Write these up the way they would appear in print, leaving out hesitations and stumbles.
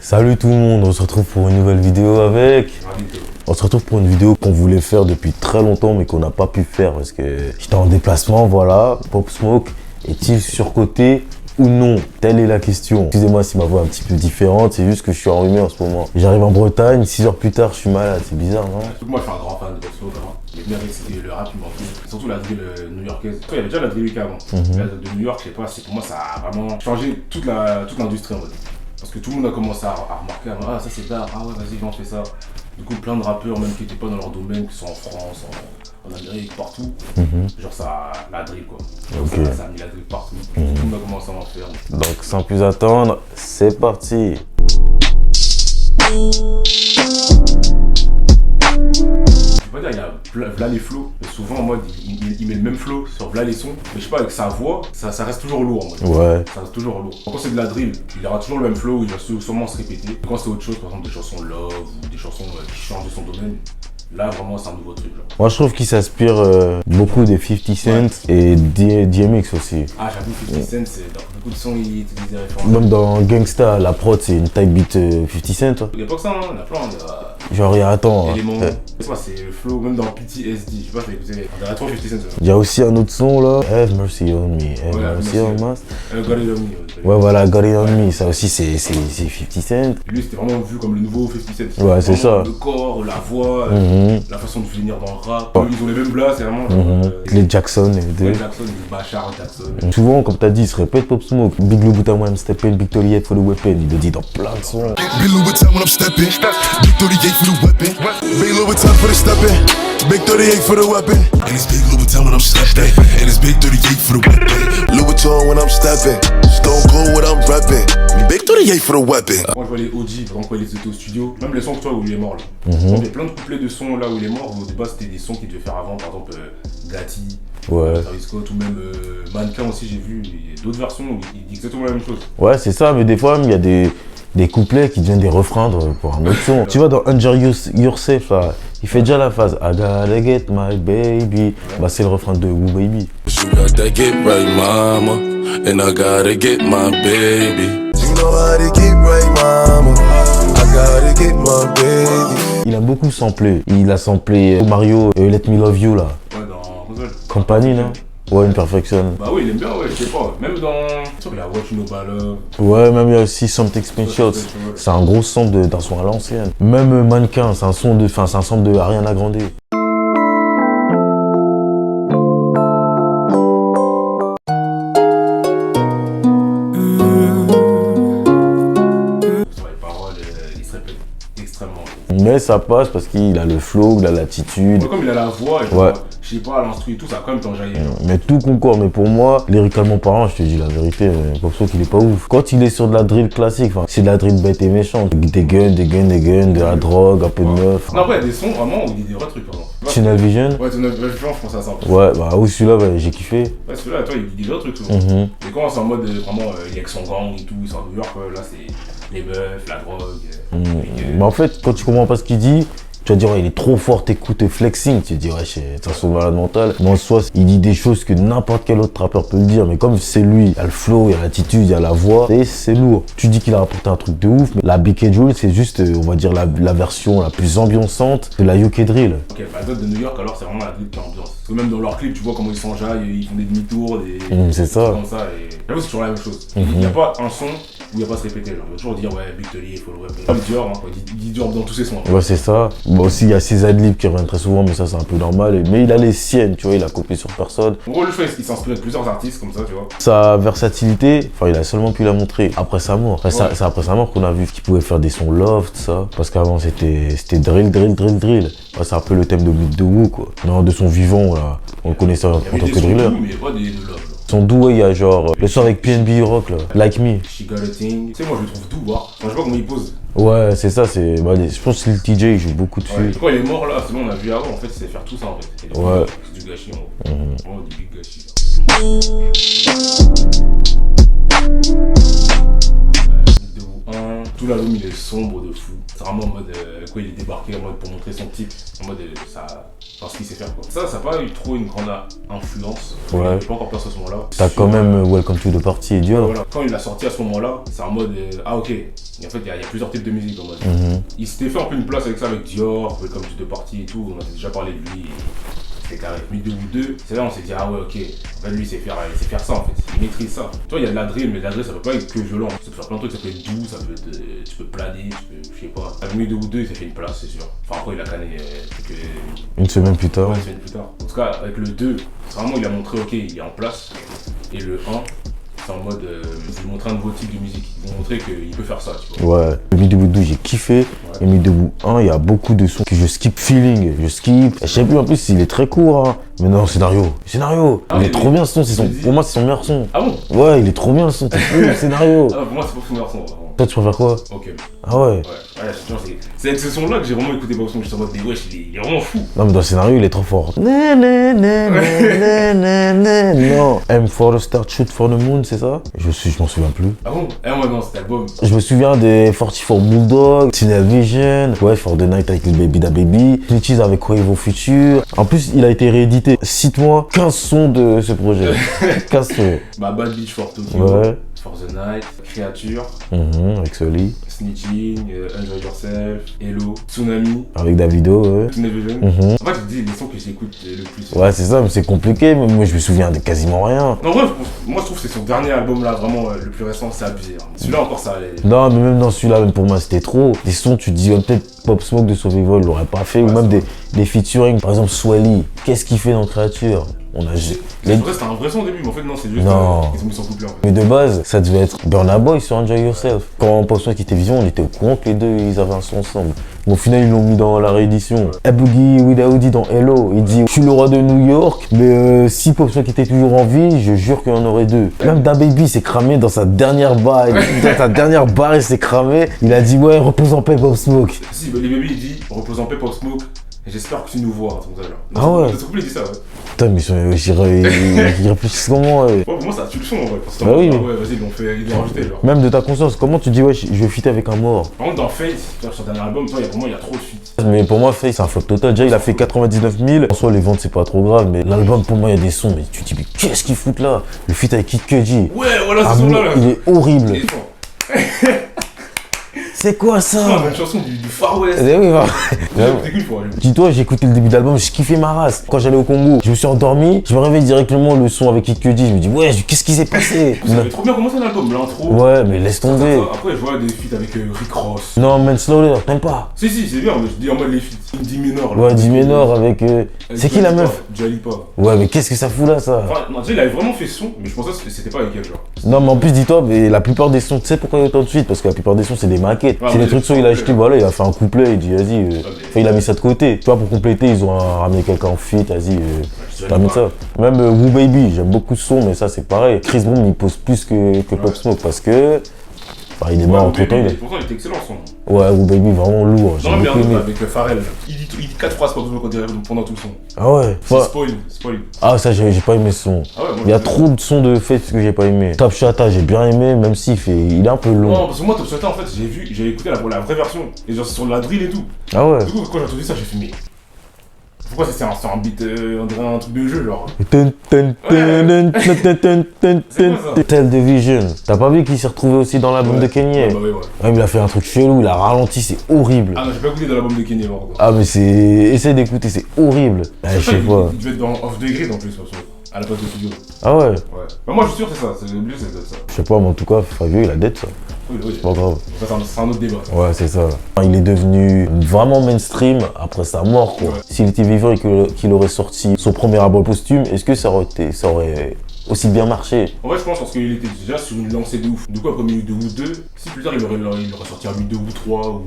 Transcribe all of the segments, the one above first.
Salut tout le monde, on se retrouve pour une nouvelle vidéo avec... On se retrouve pour une vidéo qu'on voulait faire depuis très longtemps mais qu'on n'a pas pu faire parce que j'étais en déplacement, voilà. Pop Smoke est-il surcoté ou non? Telle est la question. Excusez-moi si ma voix est un petit peu différente, c'est juste que je suis enrhumé en ce moment. J'arrive en Bretagne, 6 heures plus tard, je suis malade, c'est bizarre, non? Moi, je suis un grand fan de Pop Smoke avant. Mais bien avec le rap, il m'en fout. Surtout la drill new-yorkaise. Il y avait déjà la drill UK avant. La drill de New York, je sais pas, pour moi, ça a vraiment changé toute l'industrie en fait. Parce que tout le monde a commencé à remarquer, ah ça c'est d'art, ah ouais vas-y viens on fait ça. Du coup plein de rappeurs même qui n'étaient pas dans leur domaine, qui sont en France, en Amérique, partout, genre ça, la drill quoi. Okay. Ça a mis la drill partout, tout le monde a commencé à en faire. Donc sans plus attendre, c'est parti. Je veux pas dire, il y a V'là les flows, mais souvent en mode il met le même flow sur V'là les sons, mais je sais pas, avec sa voix, ça reste toujours lourd en mode. Ouais. Ça reste toujours lourd. Quand c'est de la drill, il aura toujours le même flow, il va sûrement se répéter. Et quand c'est autre chose, par exemple des chansons love ou des chansons qui changent de son domaine, là vraiment c'est un nouveau truc. Genre. Moi je trouve qu'il s'inspire beaucoup des 50 Cent et DMX aussi. Ah j'avoue 50 Cent, c'est dans beaucoup de sons il utilise des références. Même dans Gangsta, la prod c'est une type beat 50 Cent. Il n'y a pas que ça, hein. Il y a plein. Genre il y a attends. C'est le flow même dans PTSD, je sais pas si vous écoutez. On dirait trop 50 Cent. Il y a aussi un autre son là, Have Mercy on Me, Have Mercy on Us. Got It On Me. Ouais voilà, Got It On Me, ça aussi c'est 50 Cent. Lui c'était vraiment vu comme le nouveau 50 Cent. Ouais c'est ça. Le corps, la voix, la façon de venir dans le rap. Ils ont les mêmes blagues, c'est vraiment. Les Jackson, les deux. Les Jackson, les Bachar Jackson. Souvent comme t'as dit, il se répète Pop Smoke. Big Louboutin when I'm stepping, Big Tolly Head for the weapon. Il le dit dans plein de sons. Big Louboutin when I'm stepping, Big Tolly Head for the weapon. Big Louboutin for the stepping, Big 38 for the weapon. And it's Big Louboutin when I'm stepping, and it's Big 38 for the weapon. Louboutin when I'm stepping, Stone Cold when I'm rapping, Big 38 for the weapon. Moi je vois les OG, par exemple quand ils étaient au studio, même les sons que toi où il est mort là. Il y a plein de couplets de sons là où il est mort, où au début c'était des sons qu'il devait faire avant, par exemple Gatti, Travis Scott ou même Mannequin aussi j'ai vu, il y a d'autres versions où il dit exactement la même chose. Ouais c'est ça, mais des fois il y a des couplets qui deviennent des refrains pour un autre son. Tu vois dans Under Yourself là, il fait déjà la phase I gotta get my baby. Bah c'est le refrain de Woo Baby. You gotta get right mama, and I gotta get my baby. You know how to get right mama, I gotta get my baby. Il a beaucoup samplé. Il a samplé Mario Let Me Love You là. Ouais dans Console. Compagnie non? Ouais, une perfection. Bah oui, il aime bien, ouais, je sais pas. Même dans. Je sais qu'il a Watch No Ballon. Ouais, même il y a aussi Something Special. C'est un gros sample d'un son à l'ancienne. Même Mannequin, c'est un son de. Enfin, c'est un sample de Ariana Grande. Sur les paroles, il se répète extrêmement. Mais ça passe parce qu'il a le flow, il a l'attitude. Comme il a la voix, et ouais. Je sais pas, l'instru et tout, ça a quand même t'enjaillir. Mais tout concorde, mais pour moi, lyricalement parlant, je te dis la vérité, Pop Smoke il est pas ouf. Quand il est sur de la drill classique, c'est de la drill bête et méchante. Des guns, de la drogue, un peu de meuf. Non, après, il y a des sons vraiment où il dit des vrais trucs, pardon. Tunnel Vision. Ouais, Tunnel Vision, je pense à ça. Ouais, bah oui, celui-là, bah, j'ai kiffé. Ouais, celui-là, toi, il dit des vrais trucs souvent. Et quand c'est en mode vraiment, il est avec son gang et tout, ils sont à New York, là, c'est les meufs, la drogue. Mais en fait, quand tu comprends pas ce qu'il dit, tu vas dire, ouais, il est trop fort, t'écoutes flexing. Tu te dis, ouais, c'est un son malade mental. Mais en soi, il dit des choses que n'importe quel autre rappeur peut le dire. Mais comme c'est lui, il y a le flow, il y a l'attitude, il y a la voix, et c'est lourd. Tu dis qu'il a rapporté un truc de ouf, mais la Big Drill, c'est juste, on va dire, la version la plus ambiançante de la UK Drill. Ok, bah, la date de New York, alors, c'est vraiment la drill qui est ambiance. Parce que même dans leurs clips, tu vois comment ils s'enjaillent, ils font des demi-tours, c'est ça. Comme ça, et j'avoue, c'est toujours la même chose. Il n'y a pas un son où il n'y a pas à se répéter. Genre. Il va toujours dire, ouais, Big Tolly, il faut le répéter. Comme Dior, hein, quoi. Il dit Dior dans tous ses sons. Ouais, c'est ça. Bon, aussi, il y a ses adlibs qui reviennent très souvent, mais ça, c'est un peu normal. Mais il a les siennes, tu vois, il a copié sur personne. En gros, le fait, il s'inspire de plusieurs artistes, comme ça, tu vois. Sa versatilité, enfin, il a seulement pu la montrer après sa mort. Enfin, c'est après sa mort qu'on a vu qu'il pouvait faire des sons love, tout ça. Parce qu'avant, c'était drill. Ouais, c'est un peu le thème de Woo, quoi. Non, de son vivant, là. On le connaissait en tant que driller. Mais il n'y a pas des love. Son doux, il y a genre le son avec PNB Rock là, Like Me. She Got A Thing. Tu sais, moi je le trouve doux, voir. Enfin, je sais pas comment il pose. Ouais, c'est ça, c'est. Bah, je pense que le TJ il joue beaucoup dessus. Ouais. Quand il est mort là, sinon on a vu avant, en fait, il sait faire tout ça en fait. Et ouais. C'est du gâchis en gros. Vraiment du big gâchis. Tout l'album il est sombre de fou. C'est vraiment en mode quoi, il est débarqué en mode pour montrer son type, en mode ça, enfin ce qu'il sait faire quoi. Ça n'a pas eu trop une grande influence. Ouais. Il n'avait pas encore percé à ce moment-là. T'as quand même Welcome to the Party et Dior. Voilà. Quand il l'a sorti à ce moment-là, c'est en mode ah ok. Et en fait il y a plusieurs types de musique en mode. Il s'était fait un peu une place avec ça avec Dior, Welcome to the Party et tout. On a déjà parlé de lui. C'était carré. Mais de vous deux, c'est là on s'est dit ah ouais ok. En fait lui il sait faire ça en fait. Il maîtrise ça. Tu vois il y a de la drill, mais la drill ça peut pas être que violent. Ça peut faire plein de trucs, ça peut être doux, ça peut être, tu peux planer, tu peux, je sais pas. Avec de vous deux il s'est fait une place c'est sûr. Enfin après il a canné Une semaine plus tard. Ouais, une semaine plus tard. En tout cas avec le 2, c'est vraiment il a montré ok il est en place. Et le 1, c'est en mode je vais montrer un nouveau type de musique. Ils vont montrer qu'il peut faire ça tu vois. Ouais, le Meet the Woo 2 j'ai kiffé. Et Meet the Woo 1, il y a beaucoup de sons que je skip feeling, je skip. Je sais plus en plus il est très court hein. Mais non, scénario. Ah, il est trop bien ce son, pour moi c'est son meilleur son. Ah bon? Ouais, il est trop bien le son, t'es fou, le scénario. Ah pour moi c'est pas son meilleur son vraiment. Toi tu préfères quoi? Ok. Ah ouais. Ouais, c'est avec ce son-là que j'ai vraiment écouté Pop Smoke. Je suis en mode, mais wesh, il est vraiment fou. Non mais dans le scénario il est trop fort. Non. M for the start, shoot for the moon, c'est ça? Je m'en souviens plus. Ah bon? Ah ouais, non, cet album. Je me souviens des 44 Bulldog, Tunnel Vision, ouais, For the Night avec le Baby Da Baby, Snitches avec Quavo Future. En plus, il a été réédité. Cite-moi 15 sons de ce projet. 15 sons. Bah, Bad Bitch for Tokyo, Ouais. For the Night, Créature, Avec Sully. Snitching, Enjoy Yourself, Hello, Tsunami, Avec Davido, ouais. Tunnel Vision. En fait, je dis les sons que j'écoute le plus. Ouais, c'est ça, mais c'est compliqué, mais moi je me souviens de quasiment rien. En vrai, moi je trouve que c'est son dernier album là, vraiment le plus récent, c'est abusé. Hein. Celui-là encore ça allait. Non, mais même dans celui-là, même pour moi, c'était trop. Des sons, tu te dis, peut-être Pop Smoke de Survival l'aurait pas fait, ou même des featuring, par exemple, Swally. Qu'est-ce qu'il fait dans Créature? On a C'était un vrai son au début, mais en fait, non, c'est juste. Non. Ils ont mis son couplet en fait. Mais de base, ça devait être Burna Boy sur Enjoy Yourself. Quand Pop Smoke était Vision, on était au courant que les deux, ils avaient un son ensemble. Mais au final, ils l'ont mis dans la réédition. A Boogie with Audi dans Hello, il dit « Je suis le roi de New York, mais si Pop Smoke était toujours en vie, je jure qu'il y en aurait deux. » Même Da Baby s'est cramé dans sa dernière barre. Dans sa dernière barre, il s'est cramé. Il a dit « Ouais, repose en paix, Pop Smoke. » Si, bah, les bébés, il dit « Repose en paix, Pop Smoke. J'espère que tu nous vois. » Ah ouais. Le couplet, il dit ça, ouais. Putain, mais ils réfléchissent comment Ouais, pour moi, ça tue le son, en vrai. Parce que Bah oui. ouais, vas-y, ils l'ont rajouté, genre. Même de ta conscience, comment tu dis « Ouais, je vais fitter avec un mort. » Par contre, dans Fate, sur son dernier album, pour moi, il y a trop de feats. Mais pour moi, Faye, c'est un flop total. Déjà, il a fait 99 000. En soi, les ventes, c'est pas trop grave. Mais l'album, pour moi, il y a des sons. Mais tu te dis, mais qu'est-ce qu'ils foutent là? Le feat avec Kid Cudi. Ouais, voilà, Ah, ce son-là, là. il est horrible. Il est fort. C'est quoi Ah, ça? une chanson du Far West. Eh oui, bah. J'ai écouté qu'une fois. Dis-toi, j'ai écouté le début de l'album, j'ai kiffé ma race. Quand j'allais au Congo, je me suis endormi, je me réveille directement le son avec Kid Cudi. Je me dis, ouais, qu'est-ce qui s'est passé? Ça avait trop bien commencé l'album, l'intro. Ouais, mais laisse tomber. Après, je vois des feats avec Rick Ross. Non, Manslaughter, t'aimes pas? Si, c'est bien, mais je dis en mode les feats. D minor. là. Ouais, D minor avec. C'est qui la meuf? Jalipa. Ouais, mais qu'est-ce que ça fout là, ça? Enfin, non, déjà, il avait vraiment fait son, mais je pensais que c'était pas avec elle, genre. Non, mais en plus, dis-toi, mais la plupart des sons, tu sais pourquoi il y a autant de suite? Parce que la plupart des sons, c'est des maquettes. Ah, c'est mais des trucs, soit il a acheté, voilà, il a fait un couplet, il dit, vas-y, enfin, il a mis ça de côté. Tu vois, pour compléter, ils ont ramené quelqu'un en feat, vas-y, t'as mis ça. Même Woo Baby, j'aime beaucoup ce son, mais ça, c'est pareil. Chris Brown, il pose plus que Pop Smoke parce que. Enfin, il est mort entre temps. Pourtant, il était excellent son. Ouais, Woo Baby, vraiment lourd. J'ai Non, mais beaucoup aimé. avec Pharrell. Il dit 4 phrases pendant tout le son. Ah ouais? C'est spoil. Ah, ça, j'ai pas aimé ce son. Ah ouais, moi, Il y a trop de sons de fête que j'ai pas aimé. Top Shatta, j'ai bien aimé, même s'il il est un peu long. Non, parce que moi, Top Shatta, en fait, j'ai écouté la vraie version. Et genre, c'est sur de la drill et tout. Ah ouais? Du coup, quand j'ai entendu ça, j'ai fait, mais. Pourquoi c'est un beat, on dirait un truc de jeu, genre. Tell Division. T'as pas vu qu'il s'est retrouvé aussi dans l'album de Kanye? Ouais. Ouais, mais il a fait un truc chelou, il a ralenti, c'est horrible. Ah non, j'ai pas écouté dans l'album de Kanye, par contre. Ah, mais c'est. Essaye d'écouter, c'est horrible. Je sais pas. Il devait être dans Off the Grid en plus, à la place de studio. Ah ouais? Ouais. Bah, moi, je suis sûr que c'est ça, c'est obligé, c'est ça. Je sais pas, mais en tout cas, Fabio, il a dette ça. Oui. C'est pas grave. Enfin, c'est un autre débat. Ouais, c'est ça. Il est devenu vraiment mainstream après sa mort, quoi. Ouais. S'il était vivant et qu'il aurait sorti son premier album posthume, est-ce que ça aurait aussi bien marché? En vrai, je pense parce qu'il était déjà sur une lancée de ouf. Du coup, après Minute 2 ou 2, si plus tard il aurait sorti un Minute 2 ou 3 ou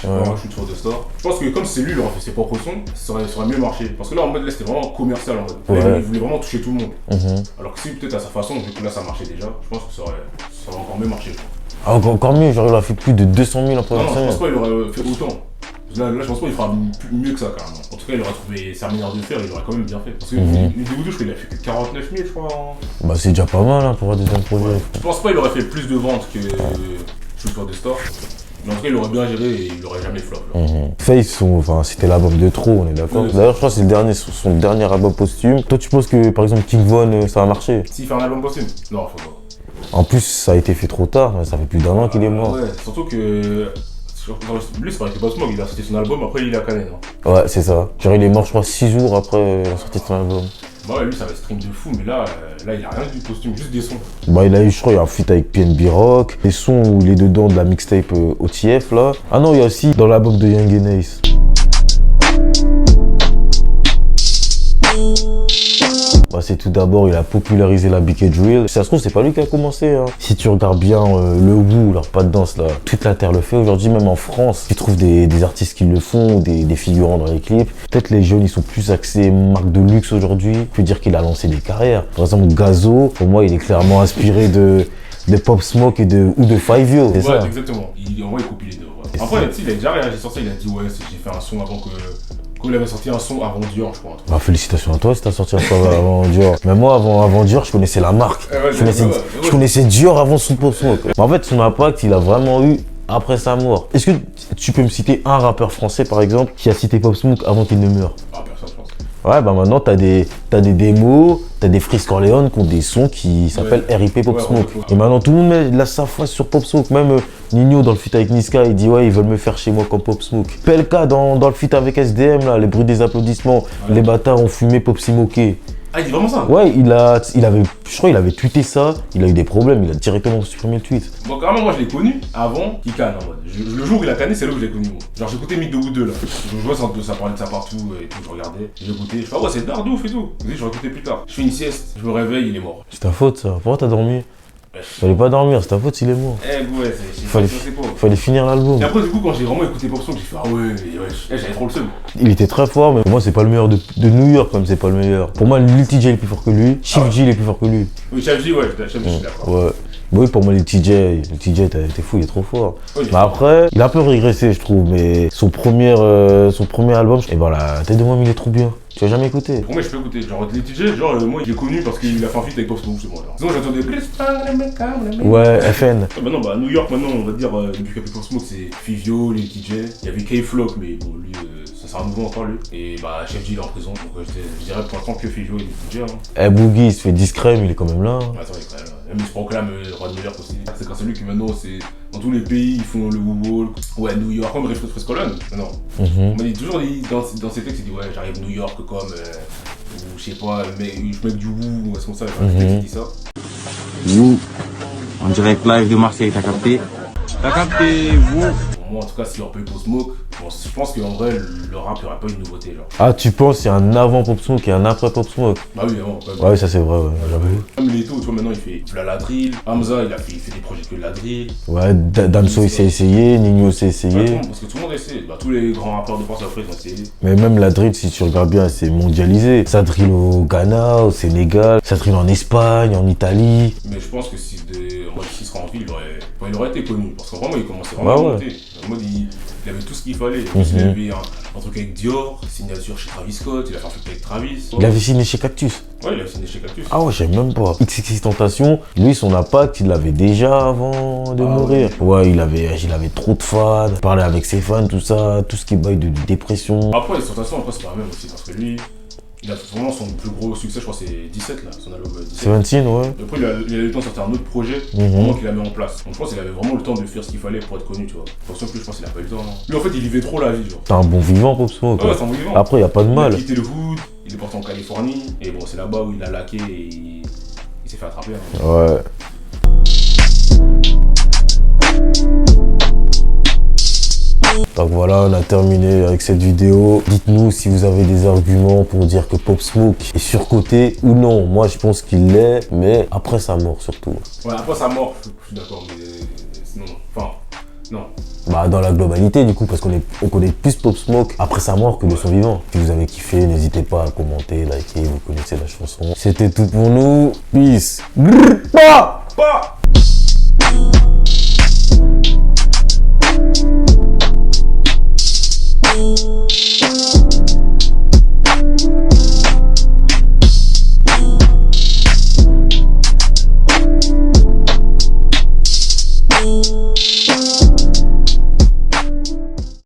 un shoot for the store, je pense que comme c'est lui, il aurait fait ses propres sons, ça aurait mieux marché. Parce que là, en mode, là, c'était vraiment commercial en mode. Là, il voulait vraiment toucher tout le monde. Alors que si peut-être à sa façon, vu que là ça marchait déjà, je pense que ça aurait encore mieux marché. Ah, encore mieux, genre il a fait plus de 200 000 en Non, première je semaine. pense pas qu'il aurait fait autant. Là, je pense pas qu'il fera mieux que ça, carrément. En tout cas, il aurait trouvé sa manière de faire, il aurait quand même bien fait. Parce que Minute 2 ou 2, je crois qu'il a fait que 49 000, je crois. Bah, c'est déjà pas mal hein, pour un deuxième projet. Je pense pas qu'il aurait fait plus de ventes que Shoot for the Store. Mais en tout cas, il aurait bien géré et il aurait jamais flop. Genre. Face, enfin, c'était l'album de trop, on est d'accord. Oui. D'ailleurs, je crois que c'est son dernier album posthume. Toi, tu penses que par exemple King Von, ça a marché? S'il fait un album posthume? Non, faut pas. En plus, ça a été fait trop tard, ça fait plus d'1 an qu'il est mort. Ouais, surtout que. Lui, c'est pas avec Pop Smoke, il a sorti son album, après il a canné, non? Ouais, c'est ça. Genre, il est mort, je crois, 6 jours après la sortie de son album. Bah ouais, lui, ça va stream de fou, mais là, il a rien du posthume, juste des sons. Bah, il a eu, je crois, il y a un feat avec PNB Rock, les sons où il est dedans de la mixtape OTF là. Ah non, il y a aussi dans l'album de Young and Ace. Bah, c'est tout d'abord, il a popularisé la BK Drill. Si ça se trouve, c'est pas lui qui a commencé. Hein. Si tu regardes bien le Wu, leur pas de danse là, toute la terre le fait aujourd'hui, même en France. Tu trouves des artistes qui le font, des figurants dans les clips. Peut-être les jeunes, ils sont plus axés marque de luxe aujourd'hui. Je peux dire qu'il a lancé des carrières. Par exemple, Gazo, pour moi, il est clairement inspiré de Pop Smoke ou de Fivio. Ouais, C'est ça. exactement. En vrai, il copie les deux. Ouais. Après, il a déjà réagi sur ça, il a dit ouais, j'ai fait un son avant que. Quand il avait sorti un son avant Dior, je crois. Bah, félicitations à toi si t'as sorti un son avant Dior. Mais moi, avant Dior, je connaissais la marque. Je connaissais Dior avant son Pop Smoke. En fait, son impact, il a vraiment eu après sa mort. Est-ce que tu peux me citer un rappeur français, par exemple, qui a cité Pop Smoke avant qu'il ne meure? Ah, personne, je pense. Ouais, bah maintenant, t'as des démos, t'as des Freeze Corleone qui ont des sons qui s'appellent RIP Pop Smoke. Et maintenant, tout le monde met sa face sur Pop Smoke. Même Nino, dans le feat avec Niska, il dit ouais, ils veulent me faire chez moi comme Pop Smoke. PLK, dans le feat avec SDM, là, les bruits des applaudissements, les bâtards ont fumé Pop Smoke. Ah, il dit vraiment ça? Ouais, je crois qu'il avait tweeté ça, il a eu des problèmes, il a directement supprimé le tweet. Bon, carrément, moi je l'ai connu avant qu'il canne en mode. Le jour où il a canné, c'est là où je l'ai connu, moi. Genre, j'écoutais Mythe de Wood 2 là. Je vois ça parlait de ça partout et tout, je regardais. J'écoutais, je fais ah ouais, c'est d'art de ouf et tout. Je vais écouter plus tard. Je fais une sieste, je me réveille, il est mort. C'est ta faute ça, pourquoi t'as dormi? Fallait pas dormir, c'est ta faute s'il est mort. Ouais, Fallait finir l'album. Et après, du coup, quand j'ai vraiment écouté Pop Smoke, j'ai fait ah ouais, j'avais trop le seum. Il était très fort, mais pour moi, c'est pas le meilleur de New York, comme c'est pas le meilleur. Pour moi, Lil TJ est plus fort que lui, Chief G il est plus fort que lui. Oui, Chief G, ouais, je suis d'accord. Ouais. Oui, pour moi, le TJ, t'es fou, il est trop fort. Oui, mais après, il a un peu régressé, je trouve, mais son premier album, et voilà, Tête de moi, mais il est trop bien. Tu as jamais écouté? Pour moi, je peux écouter. Genre, les TJ, moi, je l'ai connu parce qu'il a fait un feat avec Pop Smoke, c'est moi. Sinon, j'entendais plus. Ouais, FN. Bah non, bah, New York, maintenant, on va dire, depuis qu'il y a Pop Smoke, c'est Fivio, les TJ. Il y avait K-Flock, mais bon, lui, ça c'est un nouveau encore, lui. Et bah, Chef G, il est en prison. Donc, je dirais pour l'instant que Fivio et les TJ. Eh, Boogie, il se fait discret, mais il est quand même là. Attends, il est quand même là. Même il se proclame le roi de New York aussi. C'est quand c'est lui qui maintenant, c'est. Dans tous les pays, ils font le Woo Walk. Ouais, New York, comme Freeze Corleone. Non. On m'a dit toujours, dans ses textes, il dit ouais, j'arrive à New York comme. Ou je sais pas, je mets du Woo, ou est-ce qu'on ça, il dit ça. Woo, en direct live de Marseille, t'as capté? T'as capté, Woo. Moi, en tout cas, si on peut Pop Smoke, je pense qu'en vrai, le rap, il n'y aura pas une nouveauté. Genre. Ah, tu penses qu'il y a un avant Pop Smoke et un après Pop Smoke? Bah oui, avant. Ouais, ça c'est vrai, ouais, j'avoue. Même Leto, tu vois, maintenant, il fait la drill. Hamza, il fait des projets que de la drill. Ouais, Damso, il s'est essayé, Nino s'est essayé. Ouais, parce que tout le monde essaie. Bah, tous les grands rappeurs de France après, ils ont essayé. Mais même la drill, si tu regardes bien, c'est mondialisé. Ça drill au Ghana, au Sénégal, ça drill en Espagne, en Italie. Mais je pense que s'il serait en ville, il aurait été connu. Parce qu'en vraiment, il commençait vraiment à monter. En mode, il avait tout ce qu'il fallait. Il avait un truc avec Dior, signature chez Travis Scott, il a fait un truc avec Travis. Il avait signé chez Cactus. Ouais, il avait signé chez Cactus. Ah ouais, j'aime même pas. XXXTentacion, lui, son impact, il l'avait déjà avant de mourir. Ouais, il avait trop de fans, il parlait avec ses fans, tout ça, tout ce qui baille de dépression. Après, XXXTentacion, c'est pas la même aussi, parce que lui, il a vraiment son plus gros succès, je crois, c'est 17 là, son album 17. 17, ouais. Et après, il a eu le temps de sortir un autre projet, vraiment qu'il a mis en place. Donc je pense qu'il avait vraiment le temps de faire ce qu'il fallait pour être connu, tu vois. Pour ça, je pense qu'il a pas eu le temps. Lui, en fait, il vivait trop la vie, genre. T'es un bon vivant, Pop Smoke. Ouais, c'est un bon vivant. Après, y a pas de mal. Il a quitté le hood, il est parti en Californie, et bon, c'est là-bas où il a laqué et il s'est fait attraper. Hein. Ouais. Donc voilà, on a terminé avec cette vidéo. Dites-nous si vous avez des arguments pour dire que Pop Smoke est surcoté ou non. Moi, je pense qu'il l'est, mais après sa mort surtout. Ouais, après sa mort, je suis d'accord, mais sinon, enfin, non. Bah dans la globalité du coup, parce qu'on connaît plus Pop Smoke après sa mort que de son vivant. Si vous avez kiffé, n'hésitez pas à commenter, liker, vous connaissez la chanson. C'était tout pour nous. Peace. Bah